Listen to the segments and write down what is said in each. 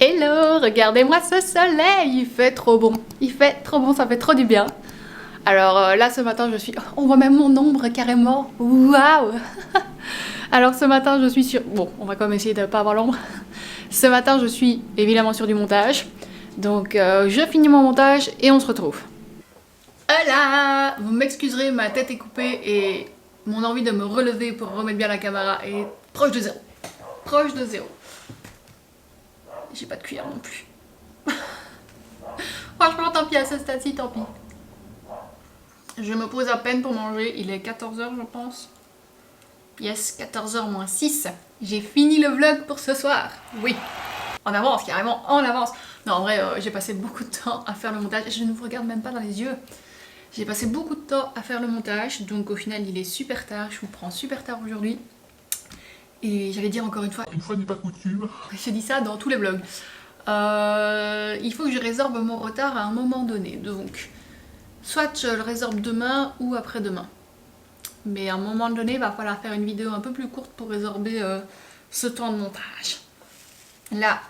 Hello, regardez-moi ce soleil, il fait trop bon, ça fait trop du bien. Alors là ce matin je suis... On voit même mon ombre carrément, waouh. Alors ce matin je suis sur... Bon, on va quand même essayer de ne pas avoir l'ombre. Ce matin je suis évidemment sur du montage, donc je finis mon montage et on se retrouve. Voilà. Vous m'excuserez, ma tête est coupée et mon envie de me relever pour remettre bien la caméra est proche de zéro. Proche de zéro. J'ai pas de cuillère non plus. Franchement, tant pis à ce stade-ci, tant pis. Je me pose à peine pour manger. Il est 14h, je pense. Yes, 14h moins 6. J'ai fini le vlog pour ce soir. Oui. En avance, carrément, en avance. Non, en vrai, j'ai passé beaucoup de temps à faire le montage. Je ne vous regarde même pas dans les yeux. J'ai passé beaucoup de temps à faire le montage. Donc au final, il est super tard. Je vous prends super tard aujourd'hui. Et j'allais dire encore une fois n'est pas coutume. Je dis ça dans tous les vlogs. Il faut que je résorbe mon retard à un moment donné. Donc, soit je le résorbe demain ou après-demain. Mais à un moment donné, il va falloir faire une vidéo un peu plus courte pour résorber ce temps de montage. Là,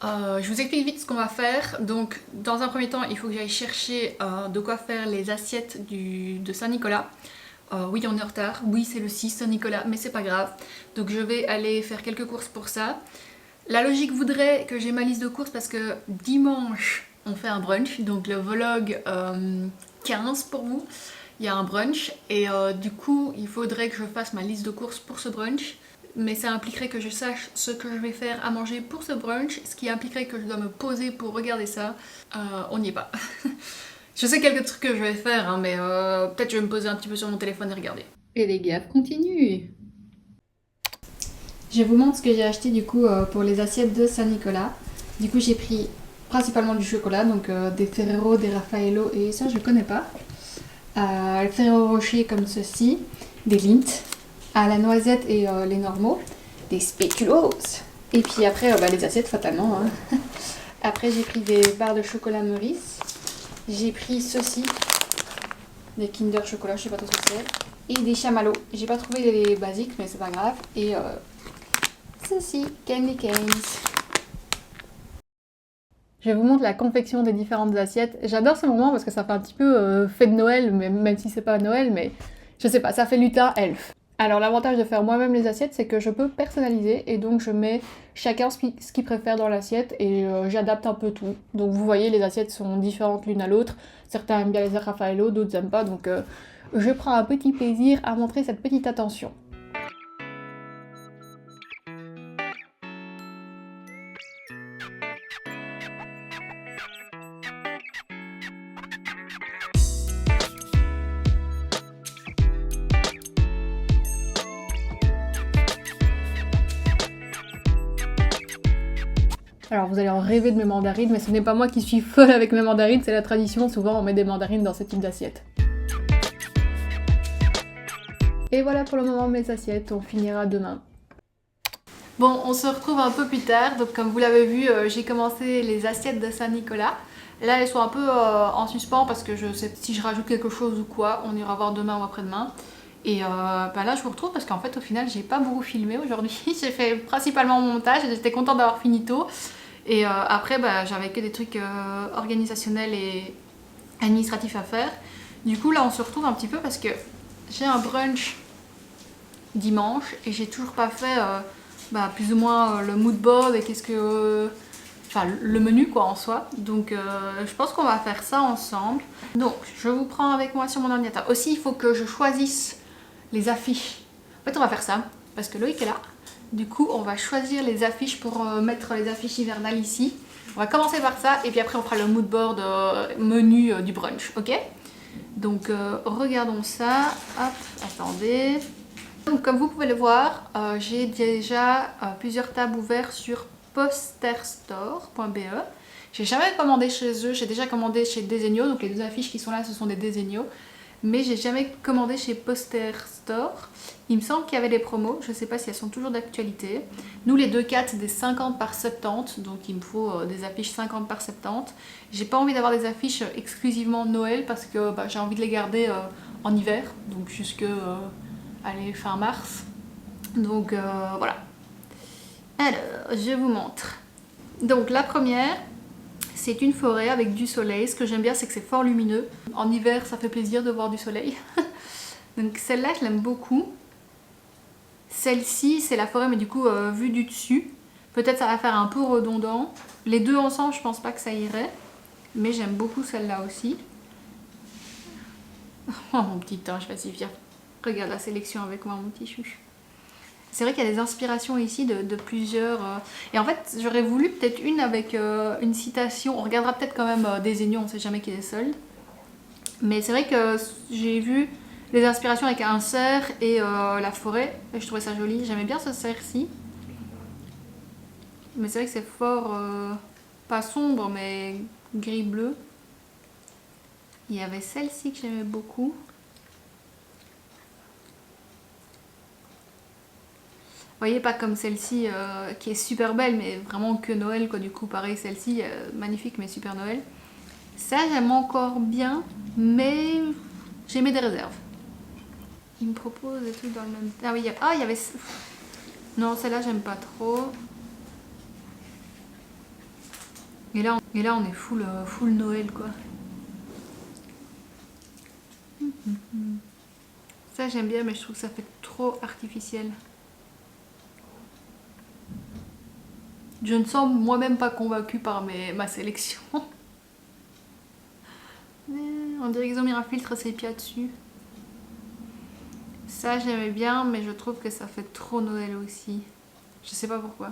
je vous explique vite ce qu'on va faire. Donc, dans un premier temps, il faut que j'aille chercher de quoi faire les assiettes de Saint-Nicolas. Oui, on est en retard. Oui, c'est le 6 Saint-Nicolas, mais c'est pas grave. Donc, je vais aller faire quelques courses pour ça. La logique voudrait que j'ai ma liste de courses parce que dimanche, on fait un brunch. Donc, le vlog 15 pour vous. Il y a un brunch et du coup, il faudrait que je fasse ma liste de courses pour ce brunch. Mais ça impliquerait que je sache ce que je vais faire à manger pour ce brunch, ce qui impliquerait que je dois me poser pour regarder ça. On n'y est pas. Je sais quelques trucs que je vais faire, hein, mais peut-être je vais me poser un petit peu sur mon téléphone et regarder. Et les gaffes continuent. Je vous montre ce que j'ai acheté du coup pour les assiettes de Saint-Nicolas. Du coup j'ai pris principalement du chocolat, donc des Ferrero, des Raffaello et ça je connais pas. Les Ferrero Rocher comme ceci, des Lindt, à la noisette et les normaux, des Spéculoos. Et puis après les assiettes fatalement. Hein. Après j'ai pris des barres de chocolat Maurice. J'ai pris ceci, des Kinder chocolat, je sais pas trop ce que c'est. Et des chamallows. J'ai pas trouvé les basiques mais c'est pas grave. Et ceci, Candy Canes. Je vous montre la confection des différentes assiettes. J'adore ce moment parce que ça fait un petit peu fête de Noël, même si c'est pas Noël, mais je sais pas, ça fait lutin elfe. Alors l'avantage de faire moi-même les assiettes, c'est que je peux personnaliser et donc je mets chacun ce qu'il préfère dans l'assiette et j'adapte un peu tout. Donc vous voyez, les assiettes sont différentes l'une à l'autre. Certains aiment bien les Raffaello, d'autres n'aiment pas, donc je prends un petit plaisir à montrer cette petite attention. Alors vous allez en rêver de mes mandarines, mais ce n'est pas moi qui suis folle avec mes mandarines, c'est la tradition, souvent on met des mandarines dans ce type d'assiette. Et voilà pour le moment mes assiettes, on finira demain. Bon, on se retrouve un peu plus tard, donc comme vous l'avez vu, j'ai commencé les assiettes de Saint-Nicolas. Là elles sont un peu en suspens parce que je sais si je rajoute quelque chose ou quoi, on ira voir demain ou après-demain. Et là je vous retrouve parce qu'en fait au final j'ai pas beaucoup filmé aujourd'hui, j'ai fait principalement mon montage et j'étais contente d'avoir fini tôt. Et après j'avais que des trucs organisationnels et administratifs à faire. Du coup là on se retrouve un petit peu parce que j'ai un brunch dimanche et j'ai toujours pas fait plus ou moins le mood board et qu'est-ce que... Enfin le menu quoi en soi. Donc je pense qu'on va faire ça ensemble. Donc je vous prends avec moi sur mon ordinateur. Aussi il faut que je choisisse les affiches. En fait on va faire ça parce que Loïc est là. Du coup on va choisir les affiches pour mettre les affiches hivernales ici. On va commencer par ça et puis après on fera le mood board menu du brunch, ok? Donc regardons ça. Hop, attendez. Donc comme vous pouvez le voir, j'ai déjà plusieurs tabs ouverts sur posterstore.be. J'ai jamais commandé chez eux, j'ai déjà commandé chez Desenio, donc les deux affiches qui sont là ce sont des Desenio. Mais j'ai jamais commandé chez Poster Store. Il me semble qu'il y avait des promos, je ne sais pas si elles sont toujours d'actualité. Nous les 2 4 c'est des 50 par 70, donc il me faut des affiches 50 par 70. J'ai pas envie d'avoir des affiches exclusivement Noël parce que j'ai envie de les garder en hiver, donc jusque fin mars. Donc voilà. Alors, je vous montre. Donc la première, c'est une forêt avec du soleil. Ce que j'aime bien, c'est que c'est fort lumineux. En hiver, ça fait plaisir de voir du soleil. Donc celle-là, je l'aime beaucoup. Celle-ci, c'est la forêt, mais du coup, vue du dessus. Peut-être ça va faire un peu redondant. Les deux ensemble, je pense pas que ça irait. Mais j'aime beaucoup celle-là aussi. Oh mon petit ange, vas-y, viens. Regarde la sélection avec moi, mon petit chouchou. C'est vrai qu'il y a des inspirations ici de plusieurs... Et en fait, j'aurais voulu peut-être une avec une citation. On regardera peut-être quand même des Aigneaux, on ne sait jamais qui est seul. Mais c'est vrai que j'ai vu les inspirations avec un cerf et la forêt. Et je trouvais ça joli. J'aimais bien ce cerf-ci. Mais c'est vrai que c'est fort... pas sombre, mais gris-bleu. Il y avait celle-ci que j'aimais beaucoup. Vous voyez, pas comme celle-ci qui est super belle, mais vraiment que Noël, quoi. Du coup, pareil, celle-ci, magnifique, mais super Noël. Ça, j'aime encore bien, mais j'ai mis des réserves. Il me propose des trucs dans le même... Ah oui, il y avait... Non, celle-là, j'aime pas trop. Et là, on est full Noël, quoi. Ça, j'aime bien, mais je trouve que ça fait trop artificiel. Je ne sens moi-même pas convaincue par ma sélection. On dirait qu'ils ont mis un filtre sépia dessus. Ça j'aimais bien, mais je trouve que ça fait trop Noël aussi. Je sais pas pourquoi.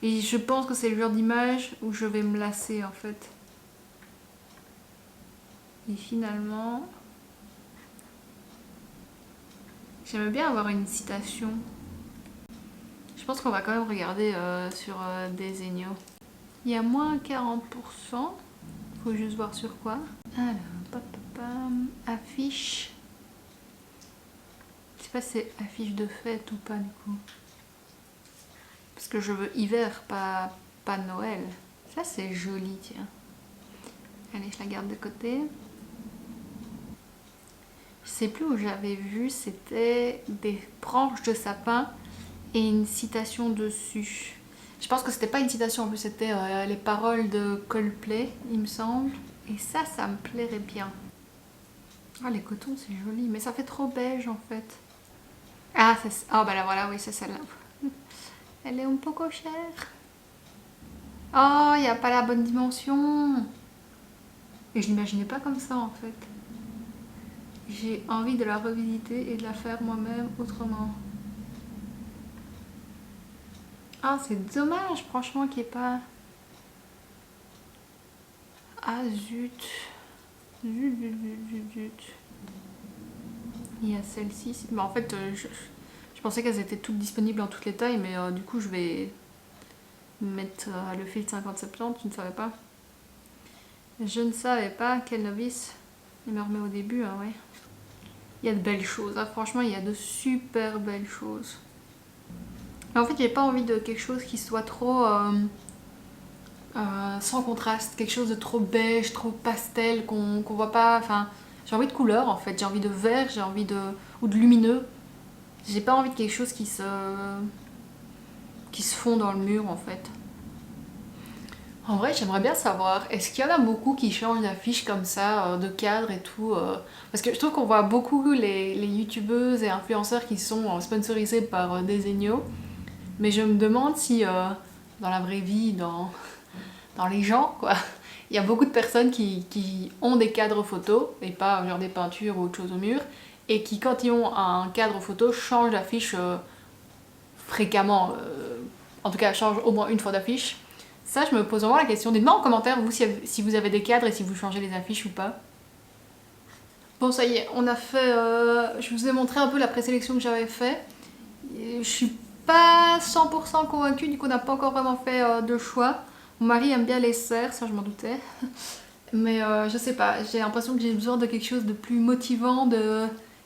Et je pense que c'est le genre d'image où je vais me lasser en fait. Et finalement... J'aimerais bien avoir une citation. Je pense qu'on va quand même regarder sur des Aigneaux. Il y a moins 40%. Faut juste voir sur quoi. Alors, affiche. Je sais pas si c'est affiche de fête ou pas du coup. Parce que je veux hiver, pas Noël. Ça c'est joli, tiens. Allez, je la garde de côté. Je sais plus où j'avais vu, c'était des branches de sapin et une citation dessus. Je pense que c'était pas une citation, en plus c'était les paroles de Coldplay, il me semble. Et ça me plairait bien. Ah, les cotons, c'est joli, mais ça fait trop beige en fait. Ah, bah là voilà, oui, c'est celle-là. Elle est un peu chère. Oh, il n'y a pas la bonne dimension. Et je l'imaginais pas comme ça en fait. J'ai envie de la revisiter et de la faire moi-même autrement. Ah, c'est dommage, franchement, qu'il n'y ait pas... Ah, zut. Zut. Il y a celle-ci. Bah, en fait, je pensais qu'elles étaient toutes disponibles en toutes les tailles, mais du coup, je vais mettre le fil 50-70, je ne savais pas. Je ne savais pas, quel novice. Il me remet au début, hein, ouais. Il y a de belles choses, hein. Franchement, il y a de super belles choses. Mais en fait, j'ai pas envie de quelque chose qui soit trop sans contraste, quelque chose de trop beige, trop pastel, qu'on voit pas. Enfin, j'ai envie de couleur en fait, j'ai envie de vert, j'ai envie de. Ou de lumineux. J'ai pas envie de quelque chose qui se fond dans le mur en fait. En vrai, j'aimerais bien savoir, est-ce qu'il y en a beaucoup qui changent d'affiche comme ça, de cadre et tout parce que je trouve qu'on voit beaucoup les youtubeuses et influenceurs qui sont sponsorisés par des Aigneaux. Mais je me demande si dans la vraie vie, dans les gens, quoi, il y a beaucoup de personnes qui ont des cadres photos et pas genre des peintures ou autre chose au mur, et qui quand ils ont un cadre photo changent d'affiche fréquemment, en tout cas changent au moins une fois d'affiche. Ça, je me pose vraiment la question. Dites-moi en commentaire, vous, si vous avez des cadres et si vous changez les affiches ou pas. Bon, ça y est, on a fait... je vous ai montré un peu la présélection que j'avais fait. Je suis pas 100% convaincue, du coup on n'a pas encore vraiment fait de choix. Mon mari aime bien les cerfs, ça je m'en doutais. Mais je sais pas, j'ai l'impression que j'ai besoin de quelque chose de plus motivant,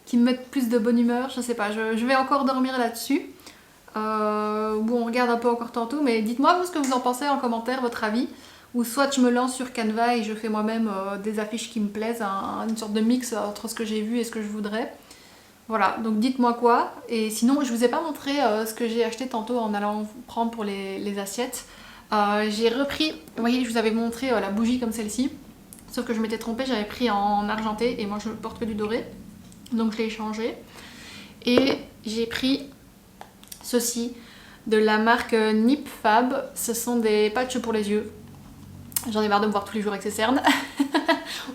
qui me mette plus de bonne humeur, je sais pas, je vais encore dormir là-dessus. Bon, on regarde un peu encore tantôt, mais dites-moi ce que vous en pensez en commentaire, votre avis. Ou soit je me lance sur Canva et je fais moi-même des affiches qui me plaisent, une sorte de mix entre ce que j'ai vu et ce que je voudrais. Voilà, donc dites-moi quoi. Et sinon, je vous ai pas montré ce que j'ai acheté tantôt en allant prendre pour les assiettes. J'ai repris, vous voyez, je vous avais montré la bougie comme celle-ci. Sauf que je m'étais trompée, j'avais pris en argenté et moi je porte que du doré. Donc je l'ai changé. Et j'ai pris ceci de la marque Nip Fab. Ce sont des patchs pour les yeux. J'en ai marre de me voir tous les jours avec ces cernes.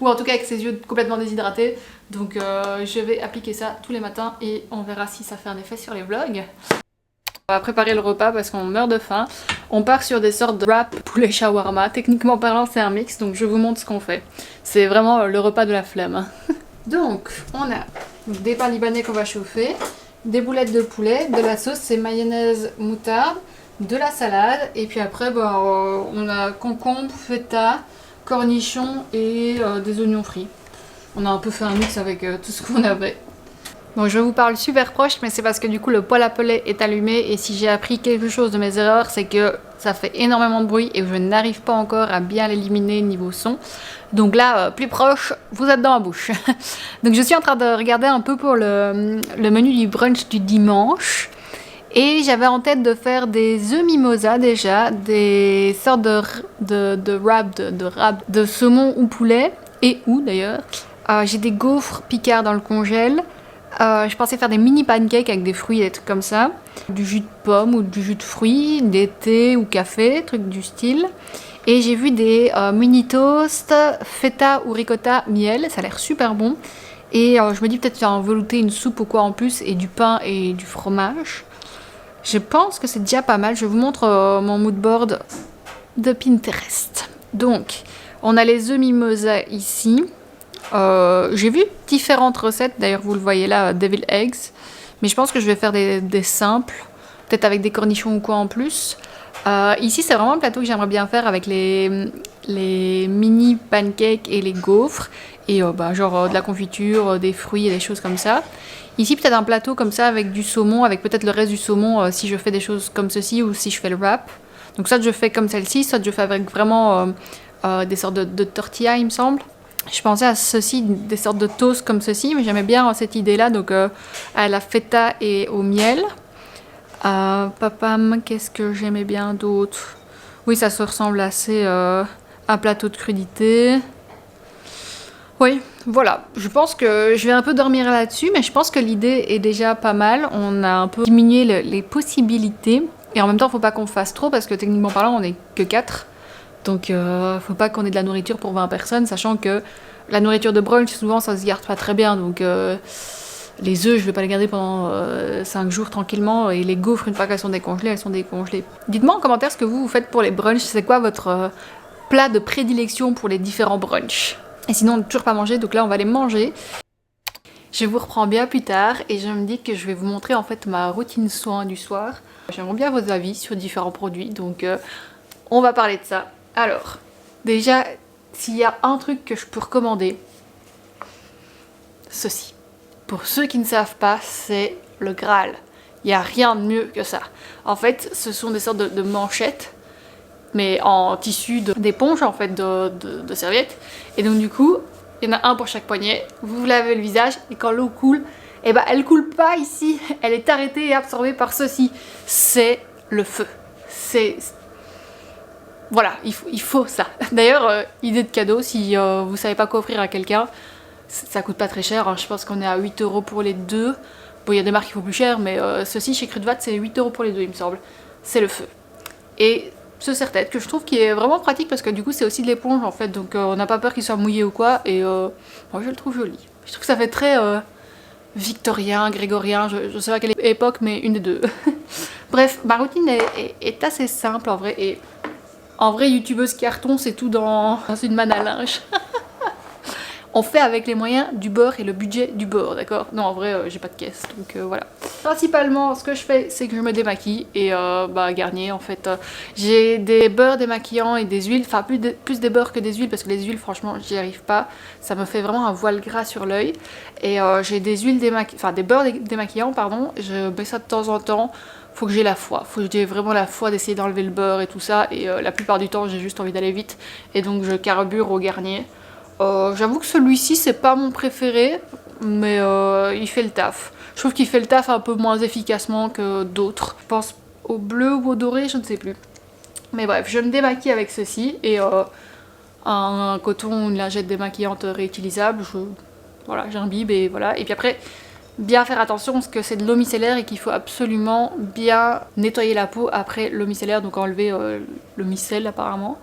Ou en tout cas avec ses yeux complètement déshydratés. Donc je vais appliquer ça tous les matins et on verra si ça fait un effet sur les vlogs. On va préparer le repas parce qu'on meurt de faim. On part sur des sortes de wrap poulet shawarma. Techniquement parlant, c'est un mix, donc je vous montre ce qu'on fait. C'est vraiment le repas de la flemme. Donc, on a des pains libanais qu'on va chauffer, des boulettes de poulet, de la sauce, c'est mayonnaise moutarde, de la salade, et puis après, on a concombre, feta, cornichons et des oignons frits. On a un peu fait un mix avec tout ce qu'on avait. Bon, je vous parle super proche, mais c'est parce que du coup le poêle à pellets est allumé et si j'ai appris quelque chose de mes erreurs, c'est que ça fait énormément de bruit et je n'arrive pas encore à bien l'éliminer niveau son. Donc là, plus proche, vous êtes dans ma bouche. Donc je suis en train de regarder un peu pour le menu du brunch du dimanche. Et j'avais en tête de faire des œufs mimosa déjà, des sortes de wrap, de saumon ou poulet, et ou d'ailleurs. J'ai des gaufres Picard dans le congèle. Je pensais faire des mini pancakes avec des fruits et des trucs comme ça. Du jus de pomme ou du jus de fruits, des thés ou café, trucs du style. Et j'ai vu des mini toasts, feta ou ricotta miel, ça a l'air super bon. Et je me dis peut-être faire en velouté une soupe ou quoi en plus, et du pain et du fromage. Je pense que c'est déjà pas mal. Je vous montre mon mood board de Pinterest. Donc, on a les œufs mimosa ici. J'ai vu différentes recettes, d'ailleurs vous le voyez là, Devil Eggs, mais je pense que je vais faire des simples, peut-être avec des cornichons ou quoi en plus. Ici c'est vraiment le plateau que j'aimerais bien faire avec les mini pancakes et les gaufres, et genre de la confiture, des fruits et des choses comme ça. Ici peut-être un plateau comme ça avec du saumon, avec peut-être le reste du saumon si je fais des choses comme ceci ou si je fais le wrap. Donc soit je fais comme celle-ci, soit je fais avec vraiment des sortes de tortillas il me semble. Je pensais à ceci, des sortes de toasts comme ceci, mais j'aimais bien cette idée-là, donc à la feta et au miel. Papam, qu'est-ce que j'aimais bien d'autre? Oui, ça se ressemble assez à un plateau de crudité. Oui, voilà. Je pense que je vais un peu dormir là-dessus, mais je pense que l'idée est déjà pas mal. On a un peu diminué les possibilités. Et en même temps, faut pas qu'on fasse trop, parce que techniquement parlant, on n'est que 4. Donc faut pas qu'on ait de la nourriture pour 20 personnes, sachant que la nourriture de brunch, souvent ça se garde pas très bien. Donc les œufs, je vais pas les garder pendant 5 jours tranquillement. Et les gaufres, une fois qu'elles sont décongelées, elles sont décongelées. Dites-moi en commentaire ce que vous faites pour les brunchs. C'est quoi votre plat de prédilection pour les différents brunchs? Et sinon, on n'a toujours pas mangé, donc là on va les manger. Je vous reprends bien plus tard et je me dis que je vais vous montrer en fait ma routine soin du soir. J'aimerais bien vos avis sur différents produits, donc on va parler de ça. Alors, déjà, s'il y a un truc que je peux recommander, ceci. Pour ceux qui ne savent pas, c'est le Graal. Il n'y a rien de mieux que ça. En fait, ce sont des sortes de manchettes, mais en tissu d'éponge, en fait, de serviettes. Et donc du coup, il y en a un pour chaque poignet. Vous vous lavez le visage et quand l'eau coule, eh ben, elle coule pas ici. Elle est arrêtée et absorbée par ceci. C'est le feu. Voilà, il faut ça. D'ailleurs, idée de cadeau, si vous savez pas quoi offrir à quelqu'un, ça coûte pas très cher. Hein. Je pense qu'on est à 8 € pour les deux. Bon, il y a des marques qui font plus cher, mais ceci chez Crudvat, c'est 8 € pour les deux, il me semble. C'est le feu. Et ce serre-tête que je trouve qui est vraiment pratique parce que du coup, c'est aussi de l'éponge en fait. Donc, on n'a pas peur qu'il soit mouillé ou quoi. Et moi, je le trouve joli. Je trouve que ça fait très victorien, grégorien. Je sais pas à quelle époque, mais une des deux. Bref, ma routine est assez simple en vrai. Et en vrai, youtubeuse carton, c'est tout dans une manne à linge. On fait avec les moyens du bord et le budget du bord, d'accord? Non, en vrai, j'ai pas de caisse, donc voilà. Principalement, ce que je fais, c'est que je me démaquille et Garnier, en fait. J'ai des beurres démaquillants et des huiles, enfin plus des beurres que des huiles, parce que les huiles, franchement, j'y arrive pas. Ça me fait vraiment un voile gras sur l'œil. Et j'ai des huiles des beurres démaquillants, pardon. Je mets ça de temps en temps. Faut que j'ai la foi, faut que j'ai vraiment la foi d'essayer d'enlever le beurre et tout ça. Et la plupart du temps, j'ai juste envie d'aller vite. Et donc, je carbure au Garnier. J'avoue que celui-ci c'est pas mon préféré, mais il fait le taf. Je trouve qu'il fait le taf un peu moins efficacement que d'autres. Je pense au bleu ou au doré, je ne sais plus. Mais bref, je me démaquille avec ceci et un coton, une lingette démaquillante réutilisable. Voilà, j'imbibe et voilà. Et puis après, bien faire attention parce que c'est de l'eau micellaire et qu'il faut absolument bien nettoyer la peau après l'eau micellaire, donc enlever le micelle apparemment.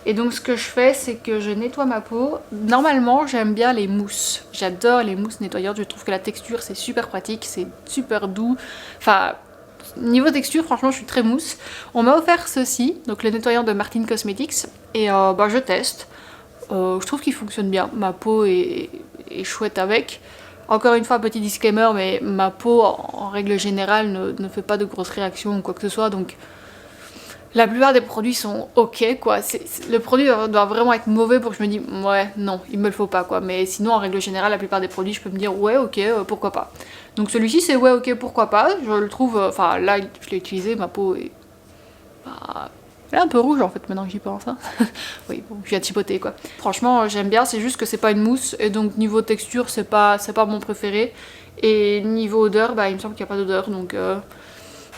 Et donc ce que je fais, c'est que je nettoie ma peau. Normalement, j'aime bien les mousses. J'adore les mousses nettoyantes, je trouve que la texture c'est super pratique, c'est super doux. Enfin, niveau texture, franchement, je suis très mousse. On m'a offert ceci, donc le nettoyant de Martin Cosmetics, et bah, je teste. Je trouve qu'il fonctionne bien, ma peau est chouette avec. Encore une fois, petit disclaimer, mais ma peau en règle générale ne fait pas de grosses réactions ou quoi que ce soit, donc la plupart des produits sont ok quoi. Le produit doit vraiment être mauvais pour que je me dise ouais non, il me le faut pas quoi. Mais sinon en règle générale la plupart des produits je peux me dire ouais ok pourquoi pas. Donc celui-ci c'est ouais ok pourquoi pas. Je le trouve, enfin là je l'ai utilisé, ma peau est bah, elle est un peu rouge en fait maintenant que j'y pense. Hein. Oui bon je viens de chipoter quoi. Franchement j'aime bien, c'est juste que c'est pas une mousse et donc niveau texture c'est pas mon préféré. Et niveau odeur bah il me semble qu'il n'y a pas d'odeur donc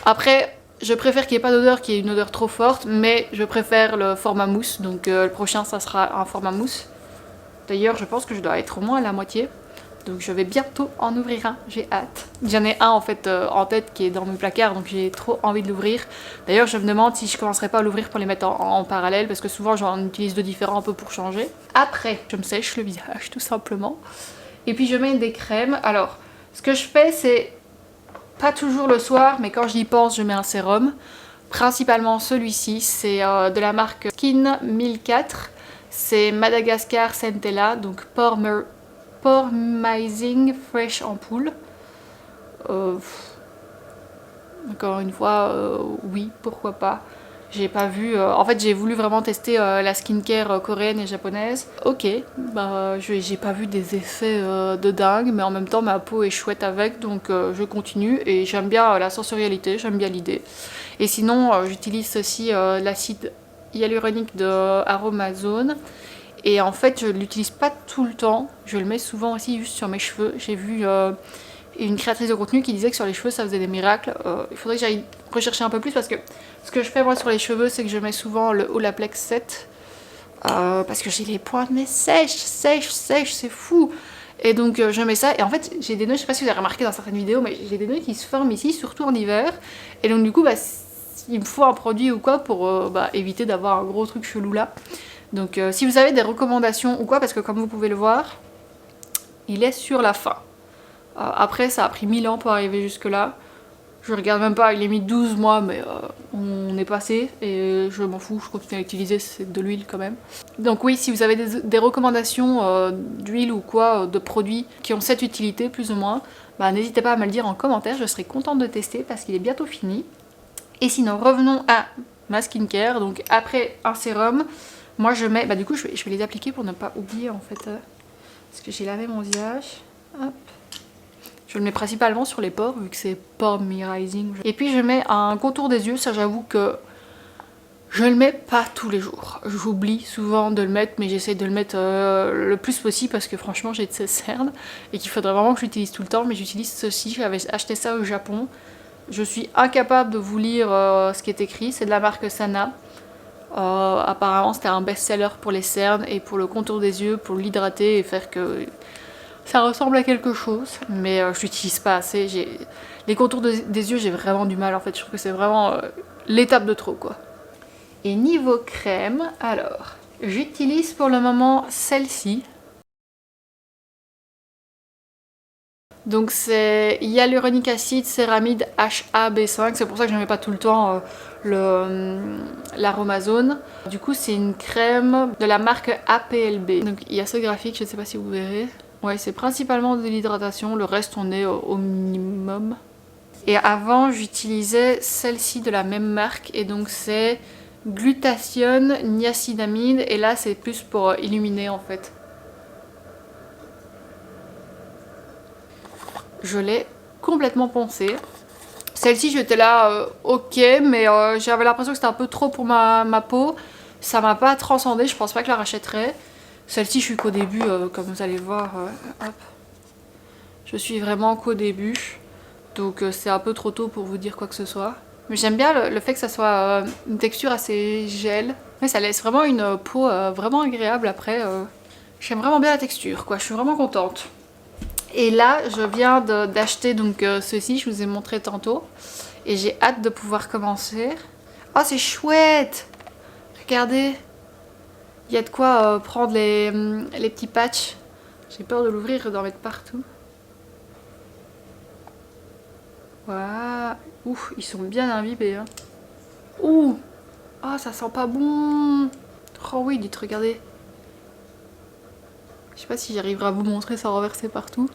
après je préfère qu'il n'y ait pas d'odeur, qu'il y ait une odeur trop forte, mais je préfère le format mousse, donc le prochain ça sera un format mousse. D'ailleurs je pense que je dois être au moins à la moitié, donc je vais bientôt en ouvrir un, j'ai hâte. J'en ai un en fait en tête qui est dans mon placard, donc j'ai trop envie de l'ouvrir. D'ailleurs je me demande si je commencerai pas à l'ouvrir pour les mettre en parallèle, parce que souvent j'en utilise deux différents un peu pour changer. Après, je me sèche le visage tout simplement, et puis je mets des crèmes. Alors, ce que je fais c'est pas toujours le soir, mais quand j'y pense, je mets un sérum. Principalement celui-ci, c'est de la marque Skin 1004. C'est Madagascar Centella, donc Pormizing Fresh Ampoule. Encore une fois, oui, pourquoi pas. J'ai pas vu... en fait, j'ai voulu vraiment tester la skincare coréenne et japonaise. Ok, bah, j'ai pas vu des effets de dingue, mais en même temps, ma peau est chouette avec, donc je continue. Et j'aime bien la sensorialité, j'aime bien l'idée. Et sinon, j'utilise aussi l'acide hyaluronique de Aromazone. Et en fait, je l'utilise pas tout le temps. Je le mets souvent aussi juste sur mes cheveux. J'ai vu... une créatrice de contenu qui disait que sur les cheveux ça faisait des miracles. Il faudrait que j'aille rechercher un peu plus parce que ce que je fais moi sur les cheveux c'est que je mets souvent le Olaplex 7 parce que j'ai les pointes mais sèches, c'est fou. Et donc je mets ça et en fait j'ai des nœuds, je sais pas si vous avez remarqué dans certaines vidéos mais j'ai des nœuds qui se forment ici surtout en hiver et donc du coup bah, il me faut un produit ou quoi pour éviter d'avoir un gros truc chelou là. Donc si vous avez des recommandations ou quoi, parce que comme vous pouvez le voir il est sur la fin. Après ça a pris 1000 ans pour arriver jusque là. Je regarde même pas, il est mis 12 mois mais on est passé et je m'en fous, je continue à l'utiliser, c'est de l'huile quand même. Donc oui, si vous avez des recommandations d'huile ou quoi, de produits qui ont cette utilité plus ou moins, bah, n'hésitez pas à me le dire en commentaire, je serai contente de tester parce qu'il est bientôt fini. Et sinon revenons à ma skincare, donc après un sérum, moi je mets, bah du coup je vais les appliquer pour ne pas oublier en fait, parce que j'ai lavé mon visage, hop. Je le mets principalement sur les pores vu que c'est Pormizing. Et puis je mets un contour des yeux, ça j'avoue que je le mets pas tous les jours. J'oublie souvent de le mettre mais j'essaie de le mettre le plus possible parce que franchement j'ai de ces cernes et qu'il faudrait vraiment que je l'utilise tout le temps, mais j'utilise ceci, j'avais acheté ça au Japon. Je suis incapable de vous lire ce qui est écrit, c'est de la marque Sana. Apparemment c'était un best-seller pour les cernes et pour le contour des yeux, pour l'hydrater et faire que... ça ressemble à quelque chose, mais je l'utilise pas assez. Les contours des yeux, j'ai vraiment du mal en fait. Je trouve que c'est vraiment l'étape de trop quoi. Et niveau crème, alors, j'utilise pour le moment celle-ci. Donc c'est Hyaluronic Acid Céramide HAB5. C'est pour ça que je ne mets pas tout le temps l'Aromazone. Du coup c'est une crème de la marque APLB. Donc il y a ce graphique, je ne sais pas si vous verrez. Ouais, c'est principalement de l'hydratation, le reste on est au minimum. Et avant j'utilisais celle-ci de la même marque et donc c'est Glutathione Niacinamide et là c'est plus pour illuminer en fait. Je l'ai complètement poncée. Celle-ci j'étais là ok mais j'avais l'impression que c'était un peu trop pour ma peau. Ça m'a pas transcendé, je pense pas que je la rachèterais. Celle-ci je suis qu'au début comme vous allez voir, hop. Je suis vraiment qu'au début. Donc c'est un peu trop tôt pour vous dire quoi que ce soit. Mais j'aime bien le fait que ça soit une texture assez gel. Mais ça laisse vraiment une peau vraiment agréable après. J'aime vraiment bien la texture, quoi. Je suis vraiment contente. Et là, je viens d'acheter donc ceci, je vous ai montré tantôt. Et j'ai hâte de pouvoir commencer. Oh, c'est chouette! Regardez. Il y a de quoi prendre les petits patchs. J'ai peur de l'ouvrir et d'en mettre partout. Waouh! Ouf, ils sont bien imbibés. Hein. Ouh! Oh, ça sent pas bon! Oh oui, dites, regardez. Je sais pas si j'arriverai à vous montrer sans renverser partout.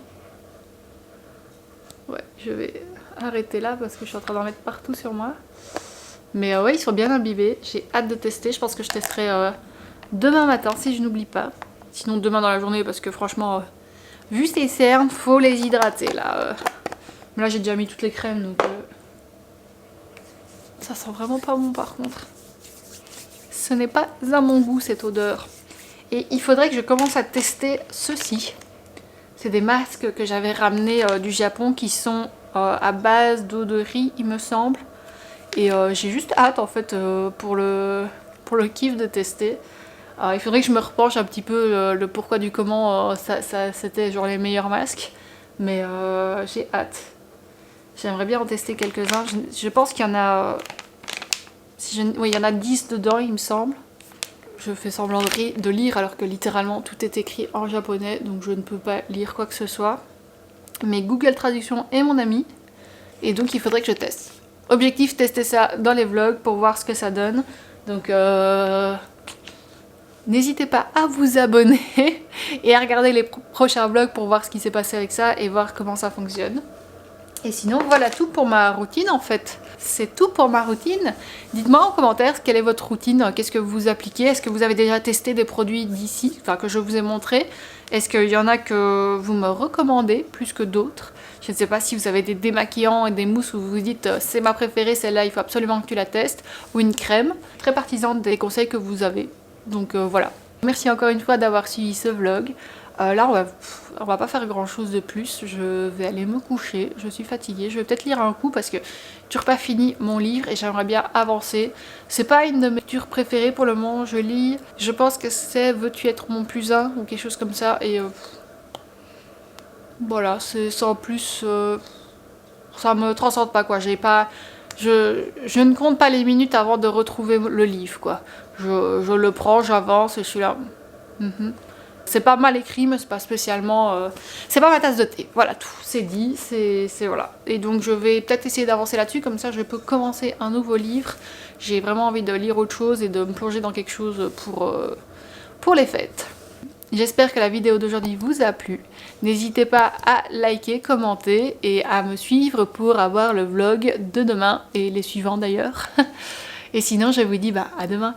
Ouais, je vais arrêter là parce que je suis en train d'en mettre partout sur moi. Mais ouais, ils sont bien imbibés. J'ai hâte de tester. Je pense que je testerai demain matin si je n'oublie pas. Sinon demain dans la journée parce que franchement, vu ces cernes, faut les hydrater là. Mais là j'ai déjà mis toutes les crèmes donc ça sent vraiment pas bon par contre. Ce n'est pas à mon goût cette odeur. Et il faudrait que je commence à tester ceci. C'est des masques que j'avais ramenés du Japon qui sont à base d'eau de riz il me semble. Et j'ai juste hâte en fait pour le kiff de tester. Il faudrait que je me repenche un petit peu le pourquoi du comment c'était genre les meilleurs masques. Mais j'ai hâte. J'aimerais bien en tester quelques-uns. Je pense qu'il y en a... oui, il y en a 10 dedans il me semble. Je fais semblant de lire alors que littéralement tout est écrit en japonais. Donc je ne peux pas lire quoi que ce soit. Mais Google Traduction est mon ami. Et donc il faudrait que je teste. Objectif, tester ça dans les vlogs pour voir ce que ça donne. Donc n'hésitez pas à vous abonner et à regarder les prochains vlogs pour voir ce qui s'est passé avec ça et voir comment ça fonctionne. Et sinon voilà tout pour ma routine en fait. C'est tout pour ma routine. Dites-moi en commentaire quelle est votre routine, qu'est-ce que vous appliquez, est-ce que vous avez déjà testé des produits d'ici, enfin que je vous ai montré. Est-ce qu'il y en a que vous me recommandez plus que d'autres? Je ne sais pas si vous avez des démaquillants et des mousses où vous vous dites c'est ma préférée, celle-là il faut absolument que tu la testes. Ou une crème, très partisane des conseils que vous avez. Donc voilà. Merci encore une fois d'avoir suivi ce vlog. Là on va pas faire grand chose de plus, je vais aller me coucher, je suis fatiguée, je vais peut-être lire un coup parce que j'ai toujours pas fini mon livre et j'aimerais bien avancer. C'est pas une de mes lectures préférées pour le moment, je lis, je pense que c'est Veux-tu être mon plus un ou quelque chose comme ça et voilà, c'est sans plus, ça me transcende pas quoi, je ne compte pas les minutes avant de retrouver le livre quoi. Je le prends, j'avance et je suis là. C'est pas mal écrit mais c'est pas spécialement... c'est pas ma tasse de thé, voilà tout, c'est dit, c'est voilà. Et donc je vais peut-être essayer d'avancer là-dessus, comme ça je peux commencer un nouveau livre. J'ai vraiment envie de lire autre chose et de me plonger dans quelque chose pour les fêtes. J'espère que la vidéo d'aujourd'hui vous a plu. N'hésitez pas à liker, commenter et à me suivre pour avoir le vlog de demain et les suivants d'ailleurs. Et sinon je vous dis à demain.